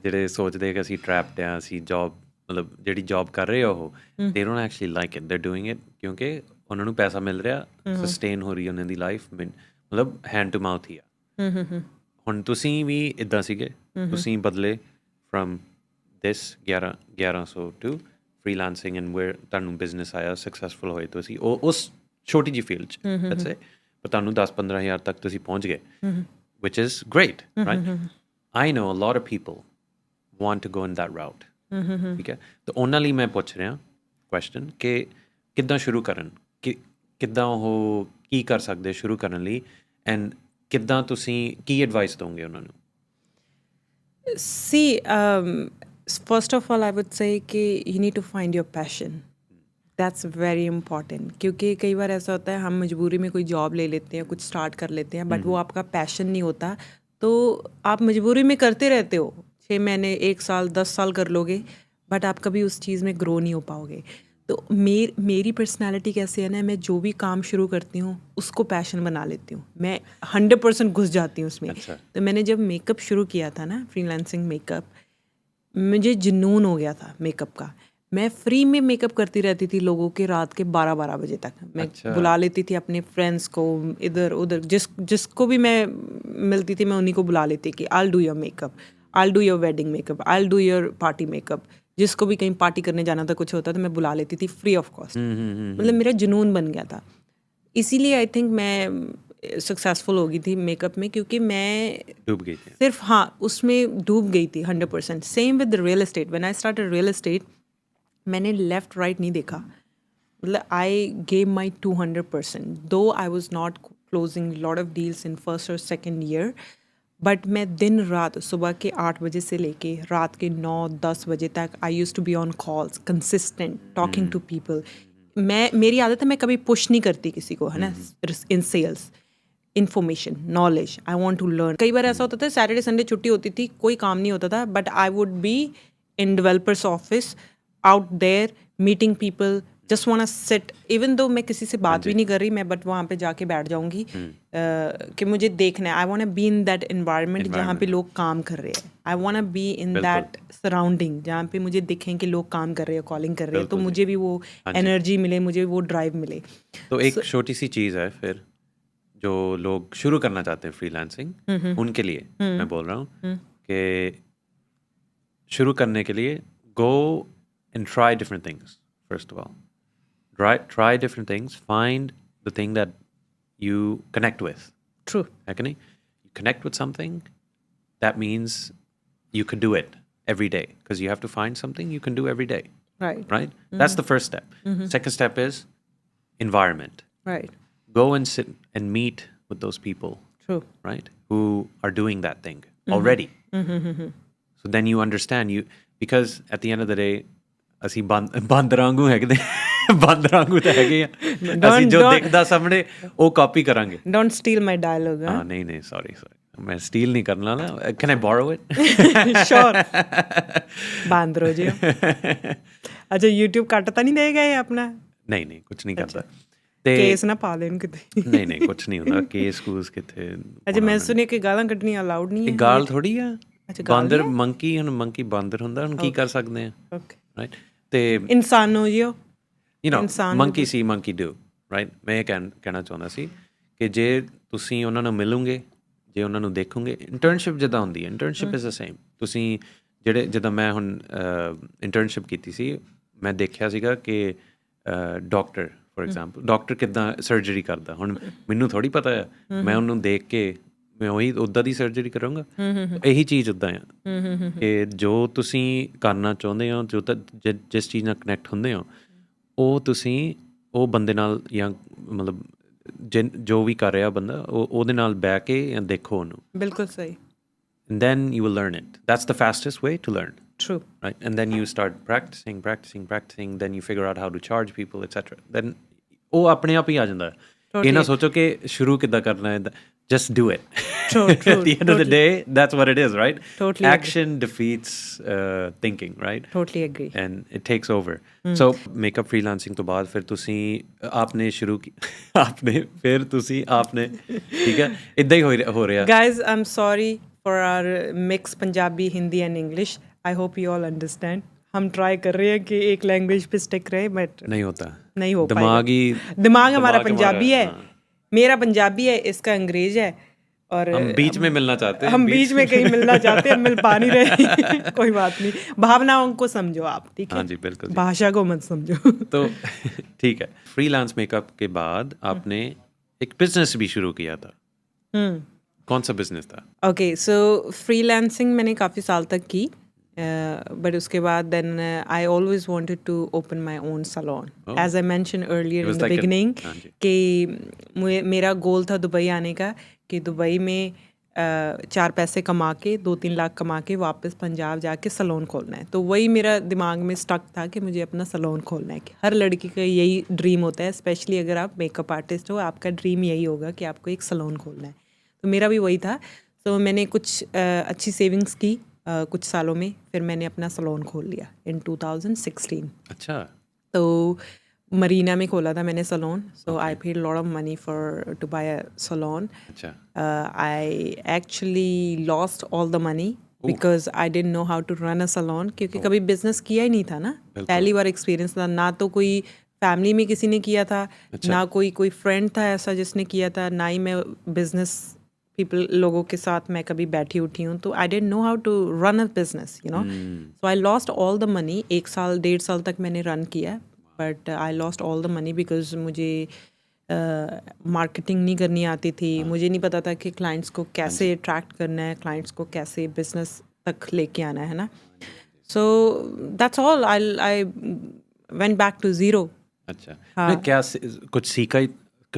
ਜਿਹੜੇ ਸੋਚਦੇ ਕਿ ਅਸੀਂ ਟਰੈਪਡ ਆ, ਅਸੀਂ ਜੌਬ ਮਤਲਬ ਜਿਹੜੀ ਜੌਬ ਕਰ ਰਹੇ ਆ ਉਹ they don't actually like it, ਦੇ ਡੂਇੰਗ ਇਟ ਕਿਉਂਕਿ ਉਹਨਾਂ ਨੂੰ ਪੈਸਾ ਮਿਲ ਰਿਹਾ, ਸਸਟੇਨ ਹੋ ਰਹੀ ਉਹਨਾਂ ਦੀ ਲਾਈਫ, ਮਤਲਬ ਹੈਂਡ ਟੂ ਮਾਊਥ ਹੀ ਆ. ਹੁਣ ਤੁਸੀਂ ਵੀ ਇੱਦਾਂ ਸੀਗੇ, ਤੁਸੀਂ ਬਦਲੇ from this 1100 to freelancing and where ਤੁਹਾਨੂੰ ਬਿਜ਼ਨਸ ਆਇਆ, ਸਕਸੈਸਫੁਲ ਹੋਏ ਤੁਸੀਂ ਉਹ ਉਸ ਛੋਟੀ ਜਿਹੀ ਫੀਲਡ 'ਚ ਲੈਟਸ ਸੇ, ਪਰ ਤੁਹਾਨੂੰ 10-15 ਹਜ਼ਾਰ ਤੱਕ ਤੁਸੀਂ ਪਹੁੰਚ ਗਏ, which is great, right? I know a lot of people want to go in that route. ਠੀਕ ਹੈ, ਤਾਂ ਉਹਨਾਂ ਲਈ ਮੈਂ ਪੁੱਛ ਰਿਹਾ ਕੁਐਸਚਨ ਕਿ ਕਿੱਦਾਂ ਸ਼ੁਰੂ ਕਰਨ, ਕਿੱਦਾਂ ਉਹ ਕੀ ਕਰ ਸਕਦੇ ਸ਼ੁਰੂ ਕਰਨ ਲਈ, ਐਂਡ ਕਿੱਦਾਂ ਤੁਸੀਂ ਕੀ ਐਡਵਾਈਸ ਦੋਗੇ ਉਹਨਾਂ ਨੂੰ? See, first of all, I would say कि you need to find your passion. That's very important. क्योंकि कई बार ऐसा होता है हम मजबूरी में कोई जॉब ले लेते हैं, कुछ स्टार्ट कर लेते हैं, बट वो आपका पैशन नहीं होता, तो आप मजबूरी में करते रहते हो. 6 महीने, 1 साल, 10 साल कर लोगे, बट आप कभी उस चीज़ में ग्रो नहीं हो पाओगे. तो मेरी पर्सनालिटी कैसे है ना, मैं जो भी काम शुरू करती हूँ उसको पैशन बना लेती हूँ, मैं 100% घुस जाती हूँ उसमें. तो मैंने जब मेकअप शुरू किया था ना, फ्रीलांसिंग मेकअप, मुझे जुनून हो गया था मेकअप का. मैं फ्री में मेकअप करती रहती थी लोगों के रात के 12-12 बजे तक. मैं बुला लेती थी अपने फ्रेंड्स को, इधर उधर जिसको भी मैं मिलती थी मैं उन्हीं को बुला लेती कि I do your makeup, I do your wedding makeup, I do your party makeup. जिसको भी कहीं पार्टी करने जाना था, कुछ होता तो मैं बुला लेती थी फ्री ऑफ कॉस्ट. मतलब मेरा जुनून बन गया था. इसीलिए आई थिंक मैं सक्सेसफुल हो गई थी मेकअप में, क्योंकि मैं डूब गई थी सिर्फ, हाँ, उसमें डूब गई थी 100%. Same with real estate. When I started real estate, मैंने लेफ़्ट राइट नहीं देखा, मतलब आई गेव माई 200%. दो आई was not closing lot of deals in first और सेकेंड ईयर, बट मैं दिन रात सुबह के 8 बजे से लेके रात के 9-10 बजे तक I use to be on calls, consistent, talking to people. मेरी आदत है, मैं कभी पुश नहीं करती किसी को, है ना, in sales. Information, knowledge, I want to learn. कई बार ऐसा होता था सैटरडे संडे छुट्टी होती थी, कोई काम नहीं होता था, but I would be in developers office, out there meeting people, just wanna sit, even though मैं किसी से बात भी नहीं कर रही, मैं बट वहाँ पे जाके बैठ जाऊँगी कि मुझे देखना है. I wanna be in that environment जहाँ पे लोग काम कर रहे हैं. I wanna be in that surrounding जहाँ पे मुझे दिखें कि लोग काम कर रहे हैं, कॉलिंग कर रहे हैं, तो मुझे भी वो एनर्जी मिले, मुझे वो ड्राइव मिले. तो एक छोटी सी चीज़ है फिर जो लोग शुरू करना चाहते हैं फ्रीलांसिंग, उनके लिए मैं बोल रहा हूँ कि शुरू करने के लिए go and try different things. First of all, try different things. Find the thing that you connect with. True. You connect with something. That means you could do it every day, because you have to find something you can do every day. Right. That's the first step. Second step is environment. Right. Go and sit and meet with those people. True. Right. Who are doing that thing already. So then you understand because at the end of the day, ਅਸੀਂ ਬਾਂਦਰ ਵਾਂਗੂ ਹੈਗੇ, ਬਾਂਦਰ ਵਾਂਗੂ ਤਾਂ ਹੈਗੇ ਆ, ਅਸੀਂ ਜੋ ਦੇਖਦਾ ਸਾਹਮਣੇ ਉਹ ਕਾਪੀ ਕਰਾਂਗੇ. Don't steel my dialogue. ਹਾਂ, ਨਹੀਂ ਸੌਰੀ ਮੈਂ ਸਟੀਲ ਨਹੀਂ ਕਰਨਾ ਨਾ. Can I ਬੋਰੋ it? श्योर. ਬਾਂਦਰ ਹੋ ਜਿਓ. ਅੱਛਾ, YouTube ਕੱਟ ਤਾਂ ਨਹੀਂ ਦੇਗਾ ਇਹ ਆਪਣਾ? ਨਹੀਂ ਕੁਝ ਨਹੀਂ ਕਰਦਾ. ਤੇ ਕੇਸ ਨਾ ਪਾ ਦੇਣ ਕਿਤੇ. ਨਹੀਂ ਕੁਝ ਨਹੀਂ ਹੁੰਦਾ, ਕੇਸ ਕੂਸ ਕਿੱਥੇ. ਅੱਛਾ, ਮੈਂ ਸੁਣਿਆ ਕਿ ਗਾਲਾਂ ਕੱਢਣੀਆਂ ਅਲਾਉਡ ਨਹੀਂ ਹੈ. ਗਾਲ ਥੋੜੀ ਆ. ਬਾਂਦਰ ਮੰਕੀ, ਹੁਣ ਮੰਕੀ ਬਾਂਦਰ ਹੁੰਦਾ, ਹੁਣ ਕੀ ਕਰ ਸਕਦੇ ਆ. ਓਕੇ. ਰਾਈਟ. ਤੇ ਇਨਸਾਨ ਹੋ ਜਿਓ, monkey C monkey do. Right. ਮੈਂ ਇਹ ਕਹਿਣਾ ਚਾਹੁੰਦਾ ਸੀ ਕਿ ਜੇ ਤੁਸੀਂ ਉਹਨਾਂ ਨੂੰ ਮਿਲੋਗੇ, ਜੇ ਉਹਨਾਂ ਨੂੰ ਦੇਖੋਗੇ, ਇੰਟਰਨਸ਼ਿਪ ਜਿੱਦਾਂ ਹੁੰਦੀ ਹੈ, ਇੰਟਰਨਸ਼ਿਪ ਇਜ਼ ਦ ਸੇਮ. ਤੁਸੀਂ ਜਿੱਦਾਂ ਮੈਂ ਹੁਣ ਇੰਟਰਨਸ਼ਿਪ ਕੀਤੀ ਸੀ, ਮੈਂ ਦੇਖਿਆ ਸੀਗਾ ਕਿ ਡਾਕਟਰ ਫੋਰ ਐਗਜ਼ਾਮਪਲ ਡਾਕਟਰ ਕਿੱਦਾਂ ਸਰਜਰੀ ਕਰਦਾ ਹੁਣ ਮੈਨੂੰ ਥੋੜ੍ਹੀ ਪਤਾ ਆ ਮੈਂ ਉਹਨੂੰ ਦੇਖ ਕੇ ਮੈਂ ਉਹੀ ਉੱਦਾਂ ਦੀ ਸਰਜਰੀ ਕਰਾਂਗਾ ਇਹੀ ਚੀਜ਼ ਉੱਦਾਂ ਆ ਕਿ ਜੋ ਤੁਸੀਂ ਕਰਨਾ ਚਾਹੁੰਦੇ ਹੋ ਜੋ ਤਾਂ ਜਿਸ ਚੀਜ਼ ਨਾਲ ਕਨੈਕਟ ਹੁੰਦੇ ਹੋ ਉਹ ਤੁਸੀਂ ਉਹ ਬੰਦੇ ਨਾਲ ਜਾਂ ਮਤਲਬ ਜੋ ਵੀ ਕਰ ਰਿਹਾ ਬੰਦਾ ਉਹਦੇ ਨਾਲ ਬਹਿ ਕੇ ਜਾਂ ਦੇਖੋ ਉਹਨੂੰ ਬਿਲਕੁਲ ਸਹੀ and then you will learn it. That's the fastest way to learn. True. Right? And then you start practicing, then you figure out how to charge people, etc. Then ਉਹ ਆਪਣੇ ਆਪ ਹੀ ਆ ਜਾਂਦਾ ਹੈ ਇਹ ਨਾ ਸੋਚੋ ਕਿ ਸ਼ੁਰੂ ਕਿੱਦਾਂ ਕਰਨਾ ਹੈ just do it. True. At the end of the day, that's what it is, right? Totally Action defeats thinking, right? Totally agree. And it takes over. So makeup freelancing ਤੋਂ ਬਾਅਦ ਫਿਰ ਤੁਸੀਂ ਆਪਨੇ ਸ਼ੁਰੂ ਫਿਰ ਤੁਸੀਂ ਆਪਨੇ ਠੀਕ ਹੈ ਇਦਾਂ ਹੀ ਹੋ ਰਿਹਾ Guys, I'm sorry for our mix Punjabi, Hindi and English. I hope you all understand. हम ट्राई कर रहे हैं कि एक लैंग्वेज पे स्टिक रहे बट नहीं होता नहीं हो पाएगा दिमाग हमारा पंजाबी है मेरा पंजाबी है इसका अंग्रेज है और हम बीच में मिलना चाहते हैं हम बीच में कहीं मिलना चाहते हैं मिल पा नहीं रहे कोई बात नहीं भावनाओं को समझो आप ठीक है हाँ जी बिल्कुल भाषा को मत समझो तो ठीक है फ्रीलांस मेकअप के बाद आपने एक बिजनेस भी शुरू किया था कौन सा बिजनेस था ओके सो फ्रीलांसिंग मैंने काफ़ी साल तक की बट उसके बाद then I always wanted to open my own salon as I mention earlier in the beginning कि मेरा गोल था दुबई आने का कि दुबई में 4 पैसे कमा के 2-3 लाख कमा के वापस पंजाब जाके सैलून खोलना है तो वही मेरा दिमाग में स्टक था कि मुझे अपना सैलून खोलना है कि हर लड़की का यही ड्रीम होता है स्पेशली अगर आप मेकअप आर्टिस्ट हो आपका ड्रीम यही होगा कि आपको एक सैलून खोलना है तो मेरा भी वही था तो मैंने कुछ अच्छी सेविंग्स की कुछ सालों में फिर मैंने अपना सैलून खोल लिया इन 2016 अच्छा तो मरीना में खोला था मैंने salon so I paid lot of money for to buy a salon I actually lost all the money because I didn't know how to run a salon क्योंकि कभी बिजनेस किया ही नहीं था ना पहली बार एक्सपीरियंस था ना तो कोई फैमिली में किसी ने किया था ना कोई फ्रेंड था ऐसा जिसने किया था ना ही मैं बिजनेस पीपल लोगों के साथ मैं कभी बैठी उठी हूँ तो I didn't know how to run a business you know so I lost all the money 1 साल 1.5 साल तक मैंने रन किया but I lost all the money because मुझे मार्केटिंग नहीं करनी आती थी मुझे नहीं पता था कि क्लाइंट्स को कैसे अट्रैक्ट करना है क्लाइंट्स को कैसे बिजनेस तक लेके आना है ना so that's all I went back to zero अच्छा क्या कुछ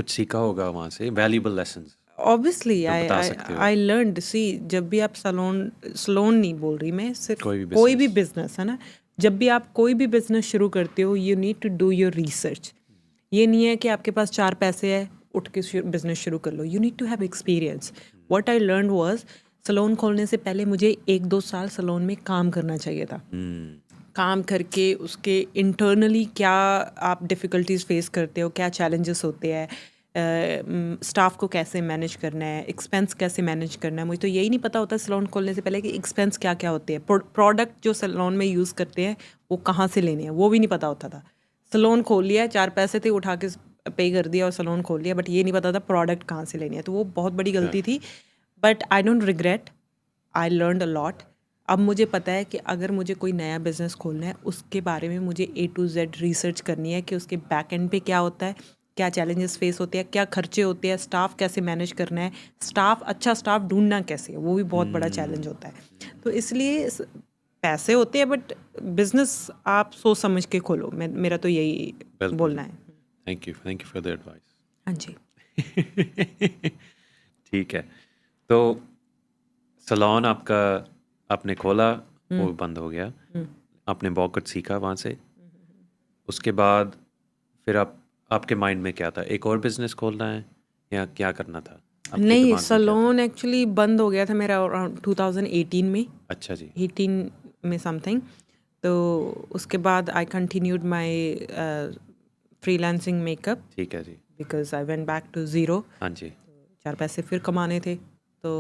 सीखा होगा वहाँ से valuable lessons obviously I learned see जब भी आप सैलून नहीं बोल रही मैं सिर्फ कोई भी बिजनेस है ना जब भी आप कोई भी बिजनेस शुरू करते हो you need to do your research ये नहीं है कि आपके पास 4 पैसे है उठ के बिजनेस शुरू कर लो you need to have experience what I learn was salon खोलने से पहले मुझे 1-2 साल सैलून में काम करना चाहिए था काम करके उसके इंटरनली क्या आप डिफ़िकल्टीज फेस करते हो क्या चैलेंजेस होते हैं स्टाफ को कैसे मैनेज करना है एक्सपेंस कैसे मैनेज करना है मुझे तो यही नहीं पता होता सैलून खोलने से पहले कि एक्सपेंस क्या क्या होते हैं प्रोडक्ट जो सैलून में यूज़ करते हैं वो कहाँ से लेने हैं वो भी नहीं पता होता था सैलून खोल लिया 4 पैसे थे उठा के पे कर दिया और सैलून खोल लिया बट ये नहीं पता था प्रोडक्ट कहाँ से लेने हैं तो वो बहुत बड़ी गलती थी but I don't regret I learned a lot अब मुझे पता है कि अगर मुझे कोई नया बिज़नेस खोलना है उसके बारे में मुझे A to Z रिसर्च करनी है कि उसके बैक एंड पे क्या होता है क्या चैलेंजेस फेस होते हैं क्या खर्चे होते हैं स्टाफ कैसे मैनेज करना है अच्छा स्टाफ ढूंढना कैसे है वो भी बहुत बड़ा चैलेंज होता है तो इसलिए पैसे होते हैं बट बिजनेस आप सोच समझ के खोलो मेरा तो यही बोलना है thank you for the advice हाँ जी ठीक है तो सैलून आपका आपने खोला वो बंद हो गया आपने बहुत कुछ सीखा वहाँ से उसके बाद फिर आपके माइंड में क्या था एक और बिजनेस खोलना है या क्या करना था नहीं सैलून एक्चुअली बंद हो गया था मेरा अराउंड 2018 में अच्छा जी 18 में समथिंग तो उसके बाद I continued my freelancing makeup ठीक है जी because I went back to zero हाँ जी 4 पैसे फिर कमाने थे तो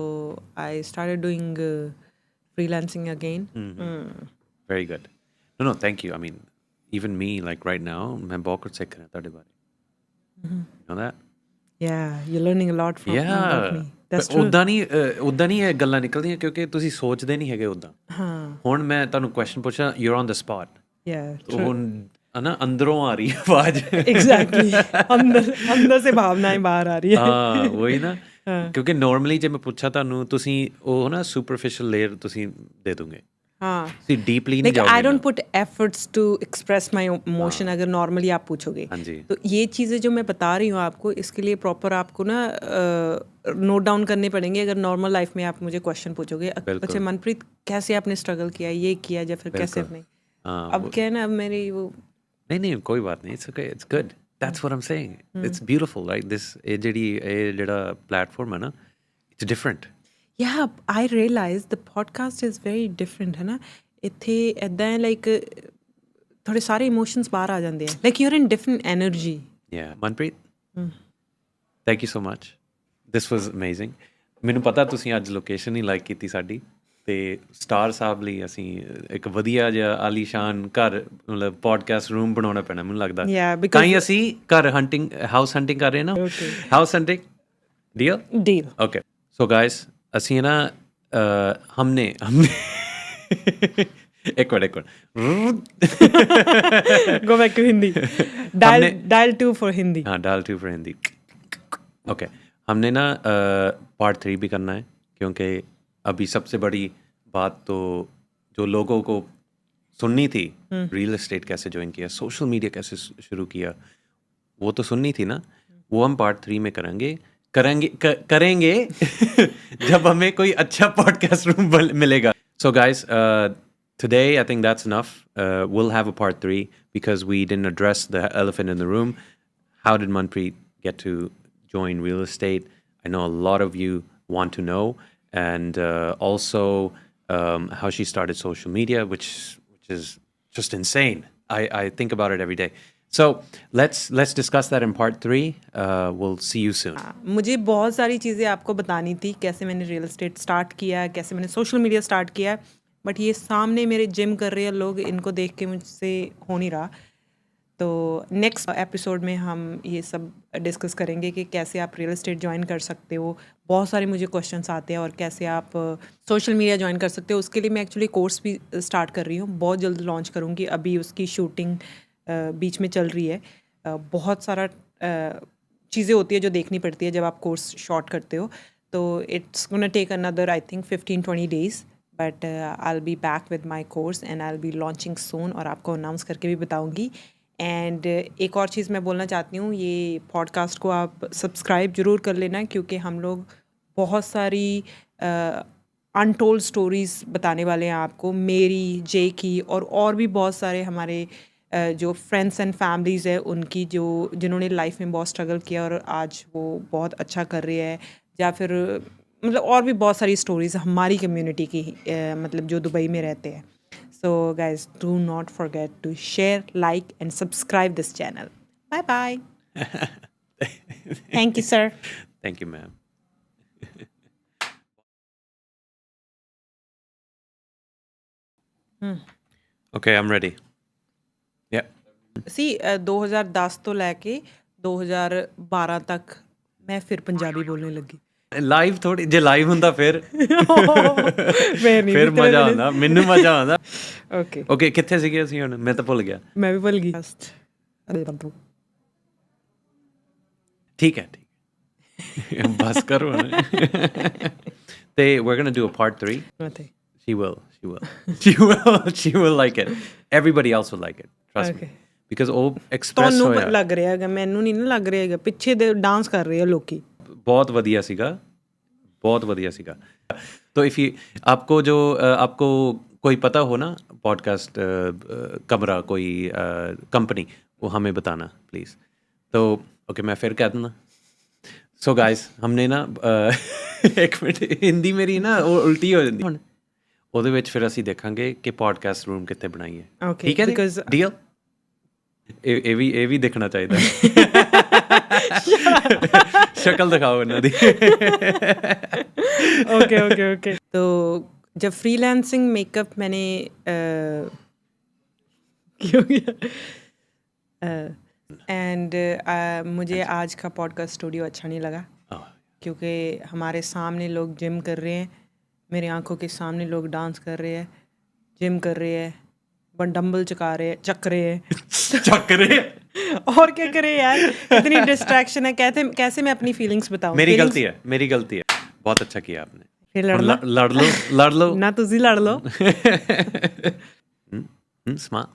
I started doing freelancing again very good no thank you I mean even me like right now मैं बहुत कुछ सीख रहा हूँ ਤੁਹਾਡੇ ਬਾਰੇ you know that yeah you're learning a lot from me that's true ਉਦਾਂ ਨਹੀਂ ਇਹ ਗੱਲਾਂ ਨਿਕਲਦੀਆਂ ਕਿਉਂਕਿ ਤੁਸੀਂ ਸੋਚਦੇ ਨਹੀਂ ਹੈਗੇ ਉਦਾਂ ਹਾਂ ਹੁਣ ਮੈਂ ਤੁਹਾਨੂੰ ਕੁਐਸਚਨ ਪੁੱਛਾਂ you're on the spot yeah true ਹੁਣ ना अंदरों आ रही है आवाज। एग्जैक्टली अंदर से भावनाएं बाहर आ रही है। ਹਾਂ ਉਹੀ ਨਾ हाँ ਕਿਉਂਕਿ ਨਾਰਮਲੀ ਜੇ ਮੈਂ ਪੁੱਛਾਂ ਤੁਹਾਨੂੰ ਤੁਸੀਂ ਉਹ ਨਾ ਸੁਪਰਫਿਸ਼ਲ ਲੇਅਰ ਤੁਸੀਂ ਦੇ ਦੋਗੇ, हाँ ਤੁਸੀਂ ਡੀਪਲੀ ਨਹੀਂ लाइक आई ਜਾਓਗੇ डोंट ना। Put efforts to express my emotion, अगर नॉर्मली आप पूछोगे हाँ जी तो ये चीज़ें जो मैं बता रही हूँ आपको, इसके लिए प्रॉपर आपको ना नोट डाउन करने पड़ेंगे। अगर नॉर्मल लाइफ में आप मुझे क्वेश्चन पूछोगे, बिल्कुल। अच्छा मनप्रीत कैसे आपने स्ट्रगल किया, ये किया, या फिर कैसे बिल्कुल। आपने, हाँ अब क्या है ना, अब मेरी वो नहीं नहीं कोई बात नहीं, it's okay, it's good, that's what I am saying, it's beautiful right. This ਇਹ ਜਿਹੜਾ ਪਲੇਟਫਾਰਮ ਹੈ ਨਾ, it's different. Yeah I realise the podcast is very different, है ना। ਇੱਥੇ ਇੱਦਾਂ ਹੈ ਲਾਈਕ ਥੋੜੇ ਸਾਰੇ ਇਮੋਸ਼ਨਸ ਬਾਹਰ ਆ ਜਾਂਦੇ ਆ, like you are in different energy. Yeah, Manpreet, thank you so much, this was amazing. ਮੈਨੂੰ ਪਤਾ ਤੁਸੀਂ ਅੱਜ ਲੋਕੇਸ਼ਨ ਹੀ ਲਾਈਕ ਕੀਤੀ ਸਾਡੀ, ਤੇ ਸਟਾਰ ਸਾਹਿਬ ਲਈ ਅਸੀਂ ਇੱਕ ਵਧੀਆ ਜਿਹਾ ਆਲੀਸ਼ਾਨ ਘਰ, ਮਤਲਬ ਪੋਡਕਾਸਟ ਰੂਮ ਬਣਾਉਣਾ ਪੈਣਾ ਮੈਨੂੰ ਲੱਗਦਾ। Yeah, ਤਾਂ because ਹੀ ਅਸੀਂ ਘਰ ਹੰਟਿੰਗ, ਹਾਊਸ ਹੰਟਿੰਗ ਕਰ ਰਹੇ ਨਾ, Okay. House hunting deal. Deal. Okay so guys, ਅਸੀਂ ना हमने एक minute go back to Hindi. Dial 2 for Hindi. हाँ डाल 2 फॉर हिंदी। ओके हमने ना पार्ट 3 भी करना है, क्योंकि अभी सबसे बड़ी बात तो जो लोगों को सुननी थी, रियल एस्टेट कैसे ज्वाइन किया, सोशल मीडिया कैसे शुरू किया, वो तो सुननी थी ना, वो हम पार्ट 3 में करेंगे जब हमें कोई अच्छा पॉडकास्ट रूम मिलेगा। So guys, today I think that's enough. We'll have a part 3 because we didn't address the elephant in the room. How did Manpreet get to join real estate? I know a lot of you want to know, and also how she started social media, which is just insane. I think about it every day. So let's discuss that in part 3. We'll see you soon. मुझे बहुत सारी चीज़ें आपको बतानी थी, कैसे मैंने real estate start किया, कैसे मैंने सोशल मीडिया स्टार्ट किया, बट ये सामने मेरे जिम कर रहे हैं लोग, इनको देख के मुझसे हो नहीं रहा। तो नेक्स्ट एपिसोड में हम ये सब डिस्कस करेंगे कि कैसे आप रियल एस्टेट ज्वाइन कर सकते हो। बहुत सारे मुझे क्वेश्चंस आते हैं, और कैसे आप सोशल मीडिया ज्वाइन कर सकते हो। उसके लिए मैं एक्चुअली कोर्स भी स्टार्ट कर रही हूँ, बहुत जल्द लॉन्च करूँगी। अभी उसकी शूटिंग बीच में चल रही है। बहुत सारा चीज़ें होती है जो देखनी पड़ती है जब आप कोर्स शॉर्ट करते हो, तो it's gonna take another I think 15-20 days, but I will be back with my course and I will be launching soon, और आपको अनाउंस करके भी बताऊँगी। एंड एक और चीज़ मैं बोलना चाहती हूँ, ये पॉडकास्ट को आप सब्सक्राइब ज़रूर कर लेना, क्योंकि हम लोग बहुत सारी अनटोल्ड स्टोरीज़ बताने वाले हैं आपको, मेरी, जे की, और भी बहुत सारे हमारे जो फ्रेंड्स एंड फैमिलीज़ है उनकी, जो जिन्होंने लाइफ में बहुत स्ट्रगल किया और आज वो बहुत अच्छा कर रहे हैं, या फिर मतलब और भी बहुत सारी स्टोरीज़ हमारी कम्युनिटी की, मतलब जो दुबई में रहते हैं। So guys, do not forget to share, like and subscribe this channel. Bye bye. Thank you, sir. Thank you, ma'am. Okay, I'm ready. Yeah. See, 2010 ਤੋਂ ਲੈ ਕੇ 2012 ਤੱਕ ਮੈਂ ਫਿਰ ਪੰਜਾਬੀ ਬੋਲਣੇ ਲੱਗੀ। ਲਾਈਵ ਥੋੜੀ ਜੇ ਲਾਈਵ ਹੁੰਦਾ ਫਿਰ ਫਿਰ ਮਜ਼ਾ ਆਉਂਦਾ, ਮੈਨੂੰ ਮਜ਼ਾ ਆਉਂਦਾ। ਓਕੇ ਓਕੇ ਕਿੱਥੇ ਸੀਗੇ ਅਸੀਂ ਹੁਣ, ਮੈਂ ਤਾਂ ਭੁੱਲ ਗਿਆ। ਮੈਂ ਵੀ ਭੁੱਲ ਗਈ। ਠੀਕ ਹੈ ਬਸ ਕਰੋ ਹੁਣ। ਤੇ we're gonna do a part 3. Okay. She will like it. Everybody else will like it, trust me, because ਉਹ ਐਕਸਪ੍ਰੈਸ ਤੁਹਾਨੂੰ ਹੋਇਆ। ਲੱਗ ਰਿਹਾ ਹੈਗਾ, ਮੈਨੂੰ ਨਹੀਂ ਨਾ ਲੱਗ ਰਿਹਾ ਹੈਗਾ, ਪਿੱਛੇ ਦੇ ਡਾਂਸ ਕਰ ਰਹੇ ਆ ਲੋਕੀ। बहुत बढ़िया सीगा, बहुत बढ़िया सीगा। तो इफ़ यू आपको कोई पता हो ना पॉडकास्ट कमरा, कोई कंपनी, वो हमें बताना प्लीज़। तो ओके मैं फिर कह दूँ। सो गाइस, हमने ना एक मिनट, हिंदी मेरी ना वो उल्टी हो जाती है। ਉਹਦੇ ਵਿੱਚ ਫਿਰ ਅਸੀਂ ਦੇਖਾਂਗੇ ਕਿ ਪੋਡਕਾਸਟ ਰੂਮ ਕਿੱਥੇ ਬਣਾਈਏ। Okay, ਠੀਕ ਹੈ because ਡੀਲ। ਇਹ ਵੀ ਦੇਖਣਾ ਚਾਹੀਦਾ। शक्ल दिखाओ ना दी। ओके। तो जब फ्रीलांसिंग मेकअप मैंने क्यों किया, एंड मुझे आज का पॉडकास्ट स्टूडियो अच्छा नहीं लगा, क्योंकि हमारे सामने लोग जिम कर रहे हैं, मेरी आंखों के सामने लोग डांस कर रहे हैं, जिम कर रहे हैं, डंबल चक रहे हैं चक्रे और क्या करे यार, इतनी डिस्ट्रैक्शन है। कैसे मैं अपनी फीलिंग्स बताऊं? मेरी गलती है, मेरी गलती है। बहुत अच्छा किया आपने। फिर लड़ना लड़ लो ना, तुझी लड़ लो। स्मार्ट।